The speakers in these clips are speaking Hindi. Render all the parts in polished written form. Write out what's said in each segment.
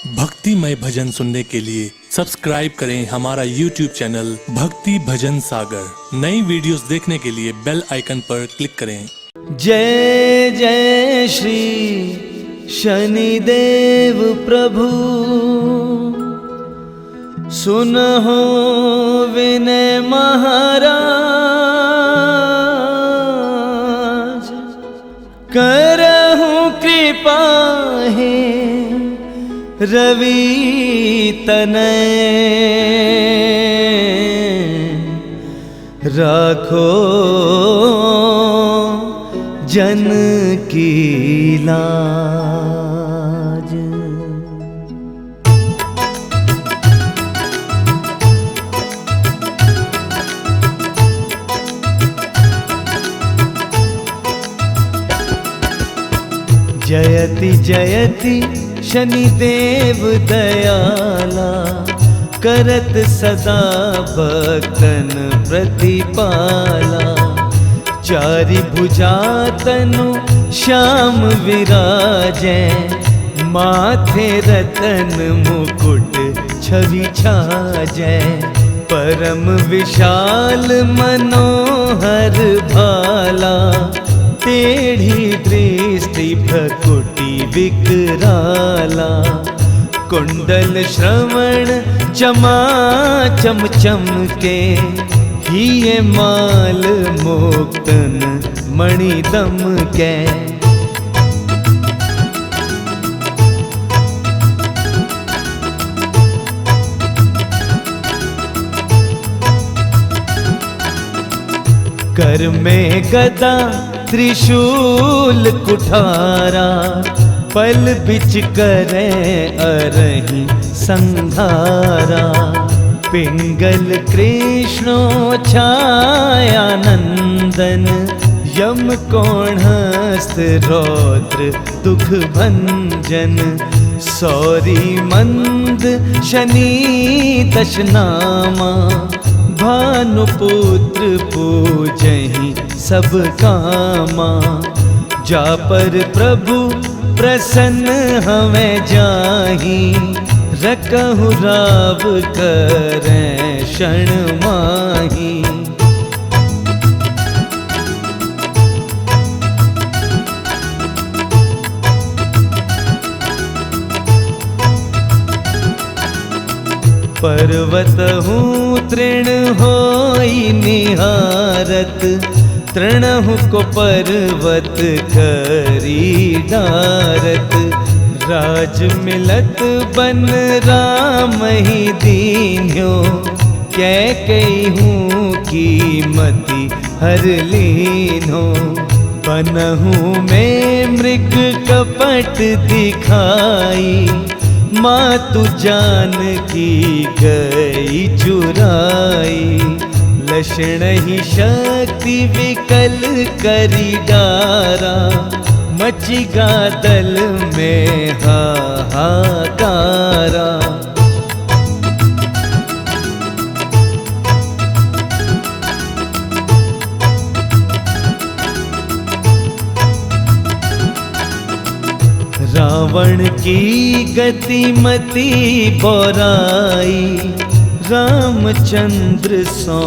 भक्तिमय भजन सुनने के लिए सब्सक्राइब करें हमारा YouTube चैनल भक्ति भजन सागर। नई वीडियोस देखने के लिए बेल आइकन पर क्लिक करें। जय जय श्री शनिदेव प्रभु, सुनहो विनय महाराज, करहूं कृपा है रवि तनय, राखो जन की लाज। जयति जयति शनिदेव दयाला, करत सदा भक्तन प्रतिपाला। चारि भुजा तनु श्याम विराजै, माथे रतन मुकुट छवि छाजै। परम विशाल मनोहर भाला, टेढ़ी दृष्टि भ्रकुटी विकराला। कुंडल श्रवण चमा चम चमके, हिये माल मोक्तन मणि दम कै। कर में गदा त्रिशूल कुठारा, पल बिच करे अरहि संहारा। पिंगल कृष्णो छायानंदन, यम कोणहस्त रौद्र दुख भंजन। सौरी मंद शनि दशनामा, भानुपुत्र पूजहि सब कामा। जा पर प्रभु प्रसन्न हमें जाहि, रकहु राव करें क्षण माही। पर्वत हूँ तृण होई निहारत, तृणहु को पर्वत करी डारत। राज मिलत बन राम ही दीन्यो, कैकेयी की मति हर लीन्हो। बनहूँ में मृग कपट दिखाई, मातु जानकी गई चुराई। लक्षण ही शक्ति विकल करी डारा, मची गादल में हाहाकारा। रावण की गतिमति बोराई, रामचंद्र सो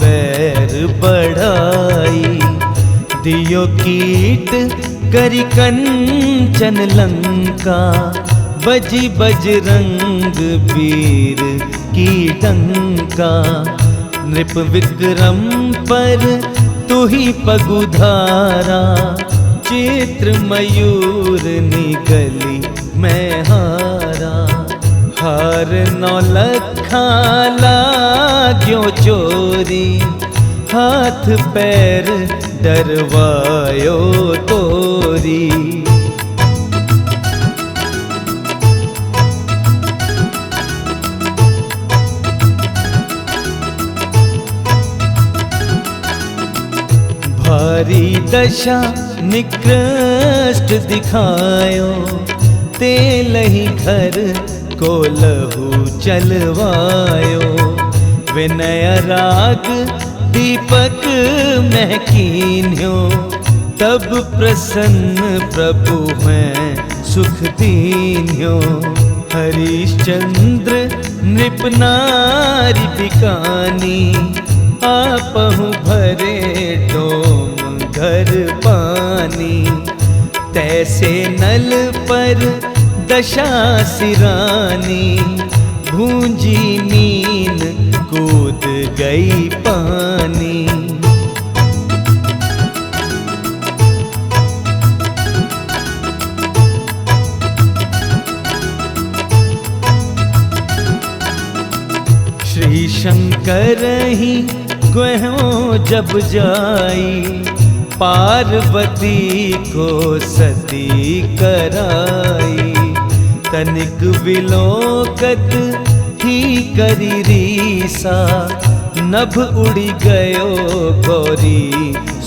बैर बढ़ाई। दियो कीट करि कंचन लंका, बजी बजरंग वीर की डंका। नृप विक्रम पर तुही पगुधारा, चित्र मयूर निकली मैं हारा। हार नौलखा लाग्यो चोरी, हाथ पैर डरवायो तोरी। भारी दशा निकृष्ट दिखायो, तेलहि घर को लहू चलवायो। विनय राग दीपक महकीन्यो, तब प्रसन्न प्रभु मैं सुख दीन्यो। हरिश्चंद्र नृपनारी बिकानी, आपहु भरे डोम घर पानी। तैसे नल पर दशा सिरानी, भूंजी मीन कूद गई पानी। श्री शंकर ही ग्वहों जब जाई, पार्वती को सती कराई। तनिक विलोकत ही करी रीसा, नभ उड़ी गयो गौरी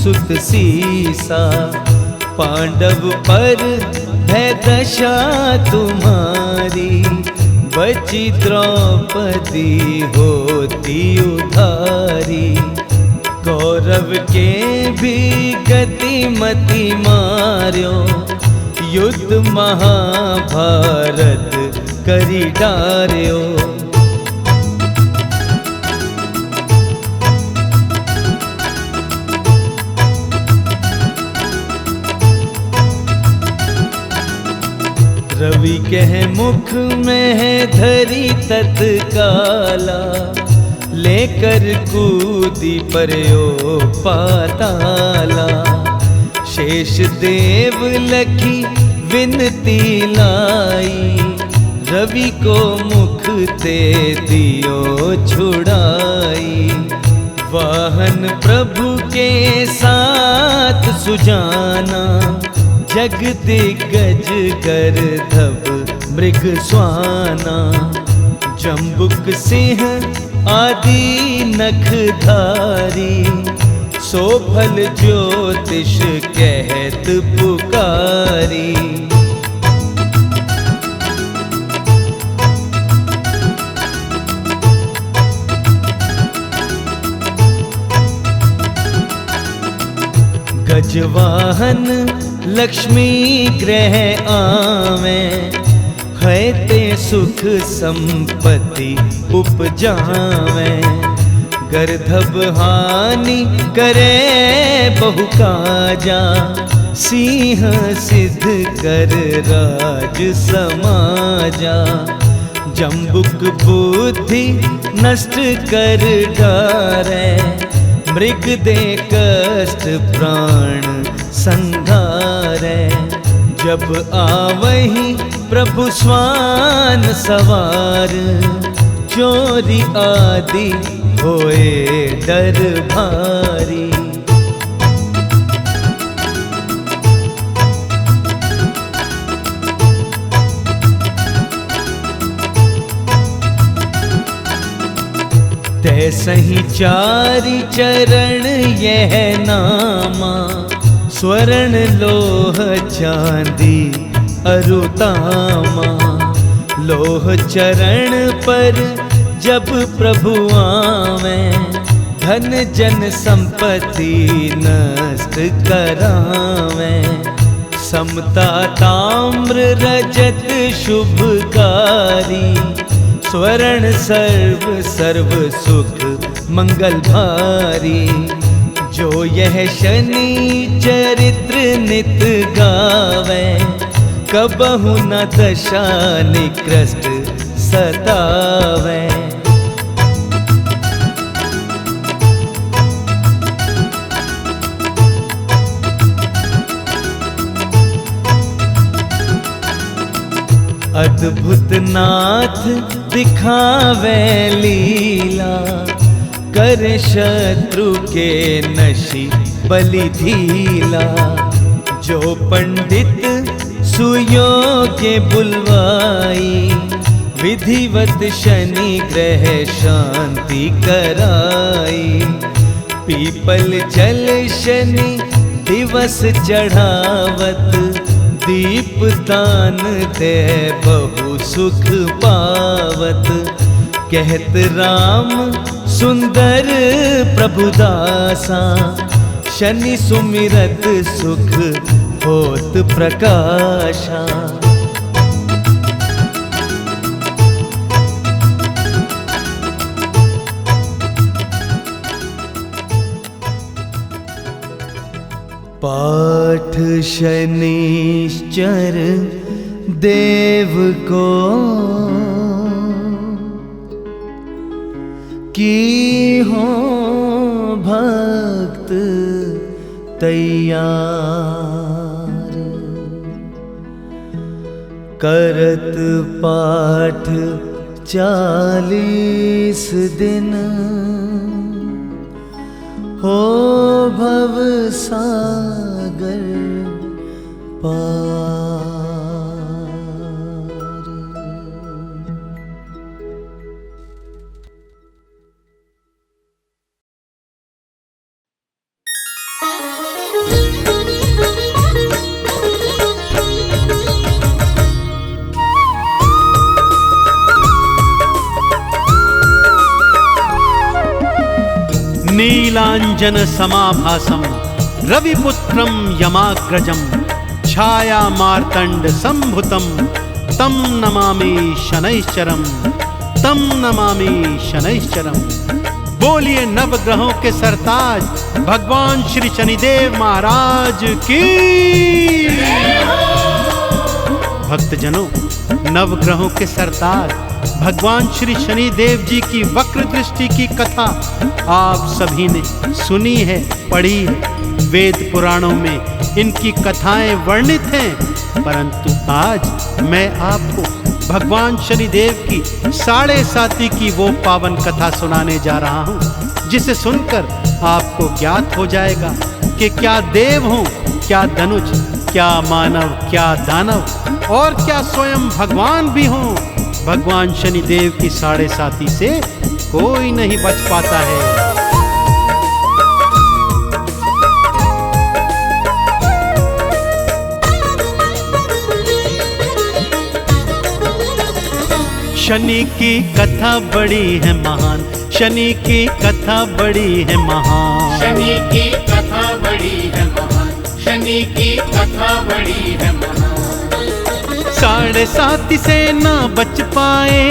सुत सीसा। पांडव पर है दशा तुम्हारी, बची द्रौपदी होती उधारी। कौरव के भी गतिमति मार्यो, युद्ध महाभारत करी डार्यो। रवि कह मुख में है धरी तत्काला, लेकर कूदी पर्यो पाताला। शेष देव लखी विनती लाई, रवि को मुख ते दियो छुड़ाई। वाहन प्रभु के साथ सुजाना, जग दिग्गज गर्दभ मृग स्वाना। जम्बुक सिंह आदि नखधारी, सोफल ज्योतिष कहत पुकारी। गजवाहन लक्ष्मी ग्रह आवे, है ते सुख संपत्ति उपजावे। गर्दभ हानि करे बहु काजा, सिंह सिद्ध कर राज समाजा। जम्बुक बुद्धि नष्ट कर डारे, मृग दे कष्ट प्राण संघारे। जब आवही प्रभु स्वान सवार, चोरी आदि होए डर भारी। तैसही चारि चरण यह नामा, स्वर्ण लोह चांदी अरुतामा। लोह चरण पर जब प्रभु आवे, धन जन संपत्ति नष्ट करावे। समता ताम्र रजत शुभकारी, स्वर्ण सर्व सर्व सुख मंगल भारी। जो यह शनि चरित्र नित गावे, कबहु न दशा निकृष्ट सतावे। अद्भुत नाथ दिखावे लीला, कर शत्रु के नशी बलि धीला। जो पंडित सुयोग्य बुलवाई, विधिवत शनि ग्रह शांति कराई। पीपल जल शनि दिवस चढ़ावत, दीप दान दे बहु सुख पावत। कहत राम सुंदर प्रभुदासा, शनि सुमिरत सुख होत प्रकाशा। शनिश्चर देव को की हो भक्त तैयार, करत पाठ 40 दिन हो भव सागर पार। नीलांजन समाभासम रविपुत्रम यमाग्रजम छाया मार्तंड संभुतम तम नमामि शनैश्चरम, तम नमामि शनैश्चरम। बोलिए नवग्रहों के सरताज भगवान श्री शनिदेव महाराज की। भक्तजनों, नवग्रहों के सरताज भगवान श्री शनिदेव जी की वक्र दृष्टि की कथा आप सभी ने सुनी है, पढ़ी है। वेद पुराणों में इनकी कथाएं वर्णित हैं, परंतु आज मैं आपको भगवान शनिदेव की 7.5 की वो पावन कथा सुनाने जा रहा हूँ, जिसे सुनकर आपको ज्ञात हो जाएगा कि क्या देव हों, क्या धनुष, क्या मानव, क्या दानव और क्या स्वयं भगवान भी हों, भगवान शनिदेव की 7.5 से कोई नहीं बच पाता है। शनि की कथा बड़ी है महान, शनि की कथा बड़ी है महान, शनि की कथा बड़ी है महान, शनि की कथा बड़ी है महान। 7.5 से ना बच पाए,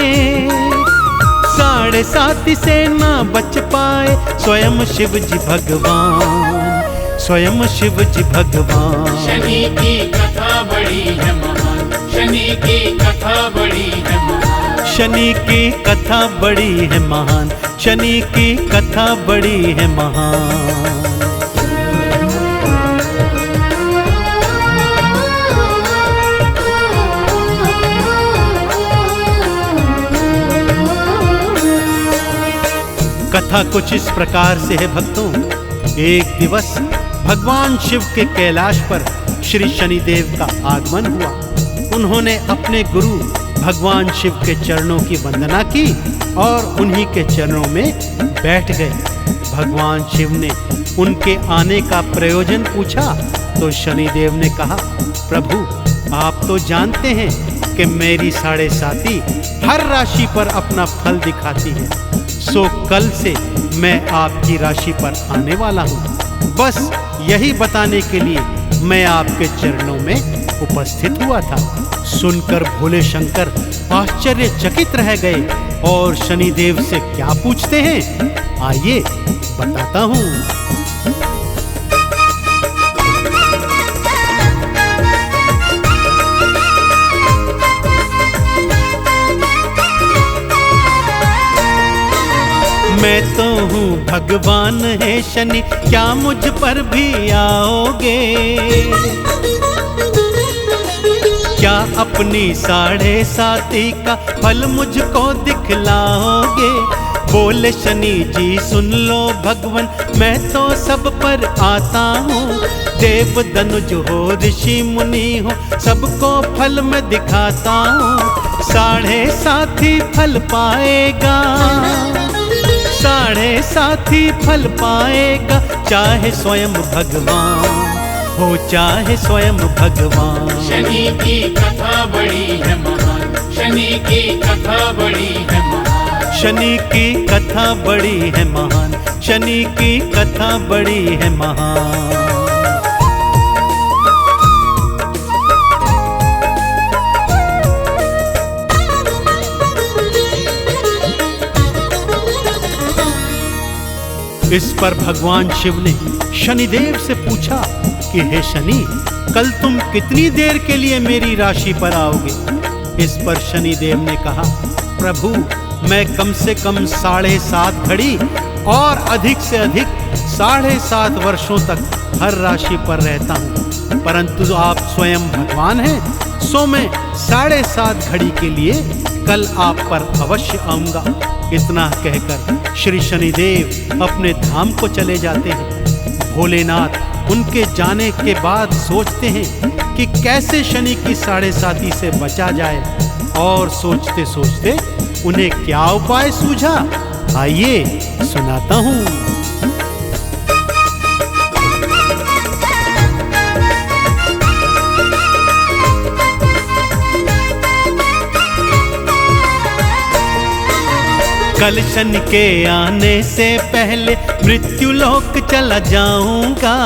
7.5 से ना बच पाए स्वयं शिव जी भगवान, स्वयं शिव जी भगवान। शनि की कथा बड़ी है महान, शनि की कथा बड़ी है महान, शनि की कथा बड़ी है महान, शनि की कथा बड़ी है महान। कथा कुछ इस प्रकार से है भक्तों। एक दिवस भगवान शिव के कैलाश पर श्री शनिदेव का आगमन हुआ। उन्होंने अपने गुरु भगवान शिव के चरणों की वंदना की और उन्हीं के चरणों में बैठ गए। भगवान शिव ने उनके आने का प्रयोजन पूछा तो शनिदेव ने कहा, प्रभु आप तो जानते हैं कि मेरी 7.5 हर राशि पर अपना फल दिखाती है, सो कल से मैं आपकी राशि पर आने वाला हूँ। बस यही बताने के लिए मैं आपके चरणों में उपस्थित हुआ था। सुनकर भोले शंकर आश्चर्यचकित रह गए और शनिदेव से क्या पूछते हैं, आइए बताता हूँ। मैं तो हूँ भगवान है शनि, क्या मुझ पर भी आओगे? क्या अपनी 7.5 का फल मुझको दिखलाओगे? बोले शनि जी सुन लो भगवन, मैं तो सब पर आता हूँ। देव धनुज हो ऋषि मुनि हो, सबको फल मैं दिखाता हूँ। 7.5 फल पाएगा, 7.5 फल पाएगा, चाहे स्वयं भगवान हो, चाहे स्वयं भगवान। शनि की कथा बड़ी है महान, शनि की कथा बड़ी है महान, शनि की कथा बड़ी है महान, शनि की कथा बड़ी है महान। इस पर भगवान शिव ने शनिदेव से पूछा कि हे शनि, कल तुम कितनी देर के लिए मेरी राशि पर आओगे? इस पर शनिदेव ने कहा, प्रभु मैं कम से कम 7.5 घड़ी और अधिक से अधिक 7.5 वर्षों तक हर राशि पर रहता हूँ, परंतु आप स्वयं भगवान हैं, सो मैं 7.5 घड़ी के लिए कल आप पर अवश्य आऊंगा। इतना कहकर श्री शनिदेव अपने धाम को चले जाते हैं। भोलेनाथ उनके जाने के बाद सोचते हैं कि कैसे शनि की 7.5 से बचा जाए, और सोचते सोचते उन्हें क्या उपाय सूझा, आइए सुनाता हूँ। कल शनि के आने से पहले मृत्यु लोक चला जाऊंगा,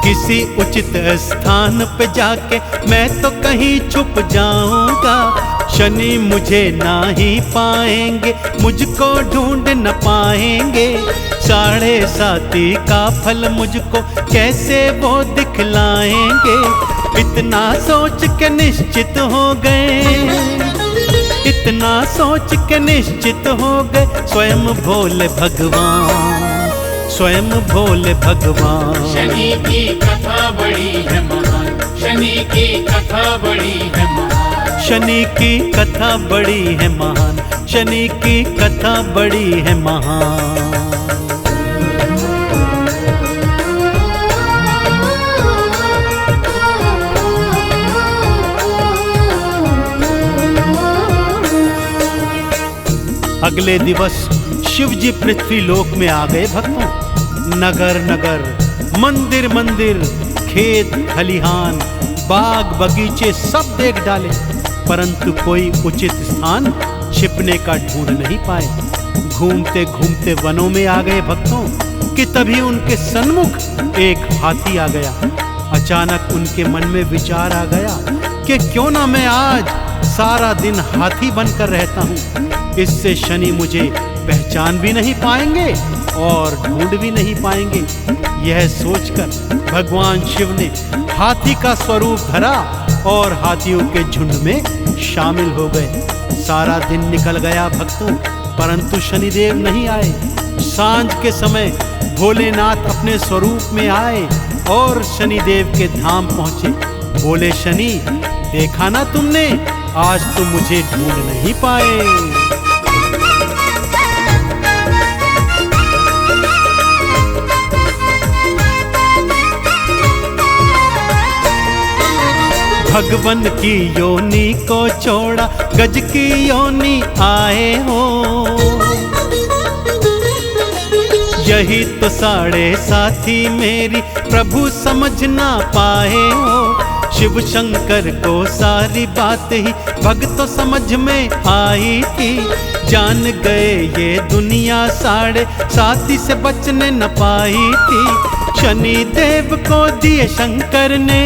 किसी उचित स्थान पे जाके मैं तो कहीं छुप जाऊंगा। शनि मुझे ना ही पाएंगे, मुझको ढूंढ न पाएंगे, 7.5 का फल मुझको कैसे वो दिखलाएंगे। इतना सोच के निश्चित हो गए, इतना सोच के निश्चित हो गए स्वयं भोले भगवान, स्वयं भोले भगवान। शनि की कथा बड़ी है महान, शनि की कथा बड़ी है महान, शनि की कथा बड़ी है महान, शनि की कथा बड़ी है महान। अगले दिवस शिव जी पृथ्वी लोक में आ गए भक्तों। नगर नगर, मंदिर मंदिर, खेत खलिहान, बाग बगीचे सब देख डाले, परंतु कोई उचित स्थान छिपने का ढूंढ नहीं पाए। घूमते घूमते वनों में आ गए भक्तों कि तभी उनके सन्मुख एक हाथी आ गया। अचानक उनके मन में विचार आ गया कि क्यों ना मैं आज सारा दिन हाथी बनकर रहता हूँ, इससे शनि मुझे पहचान भी नहीं पाएंगे और ढूंढ भी नहीं पाएंगे। यह सोचकर भगवान शिव ने हाथी का स्वरूप धरा और हाथियों के झुंड में शामिल हो गए। सारा दिन निकल गया भक्तों, परंतु शनिदेव नहीं आए। सांझ के समय भोलेनाथ अपने स्वरूप में आए और शनिदेव के धाम पहुंचे। बोले, शनि देखा ना तुमने, आज तुम मुझे ढूंढ नहीं पाए। भगवन की योनि को छोड़ा, गज की योनि आए हो, यही तो 7.5 मेरी प्रभु समझ ना पाए हो। शिव शंकर को सारी बात ही भक्तों समझ में आई थी, जान गए ये दुनिया 7.5 से बचने न पाई थी। शनि देव को दिए शंकर ने,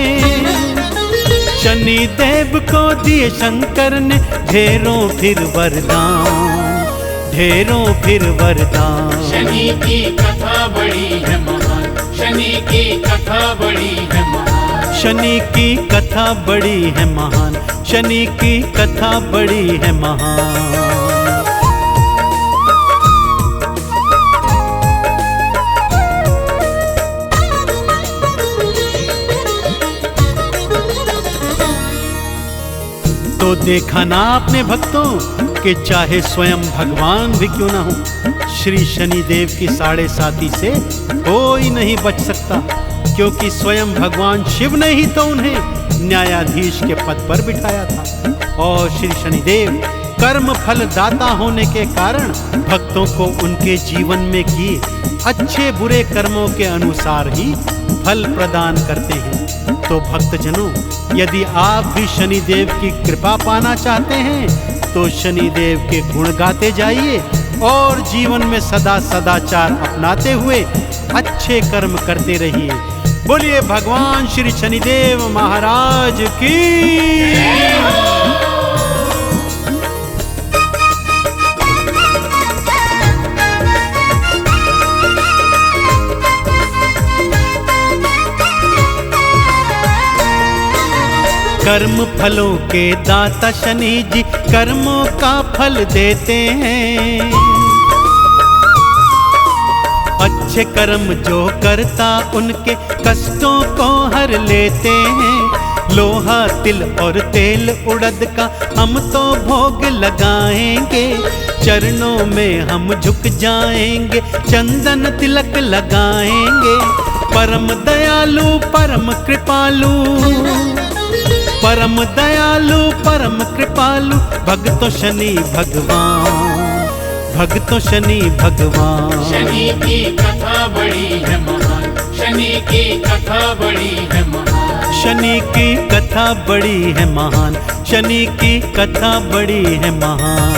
शनि देव को दिए शंकर ने ढेरों फिर वरदान, ढेरों फिर वरदान। शनि की कथा बड़ी है महान, शनि की कथा बड़ी है महान, शनि की कथा बड़ी है महान, शनि की कथा बड़ी है महान। तो देखा ना आपने भक्तों कि चाहे स्वयं भगवान भी क्यों ना हो, श्री शनिदेव की 7.5 से कोई नहीं बच सकता, क्योंकि स्वयं भगवान शिव ने ही तो उन्हें न्यायाधीश के पद पर बिठाया था। और श्री शनिदेव कर्म फल दाता होने के कारण भक्तों को उनके जीवन में किए अच्छे बुरे कर्मों के अनुसार ही फल प्रदान करते हैं। तो भक्तजनों, यदि आप भी शनिदेव की कृपा पाना चाहते हैं तो शनिदेव के गुण गाते जाइए और जीवन में सदा सदाचार अपनाते हुए अच्छे कर्म करते रहिए। बोलिए भगवान श्री शनिदेव महाराज की। कर्म फलों के दाता शनि जी कर्मों का फल देते हैं। अच्छे कर्म जो करता उनके कष्टों को हर लेते हैं। लोहा तिल और तेल उड़द का हम तो भोग लगाएंगे, चरणों में हम झुक जाएंगे, चंदन तिलक लगाएंगे। परम दयालु परम कृपालु, परम दयालु परम कृपालु भक्तो शनि भगवान, भक्तो शनि भगवान। शनि की कथा बड़ी है महान, शनि की कथा बड़ी है महान। शनि की कथा बड़ी है महान, शनि की कथा बड़ी है महान।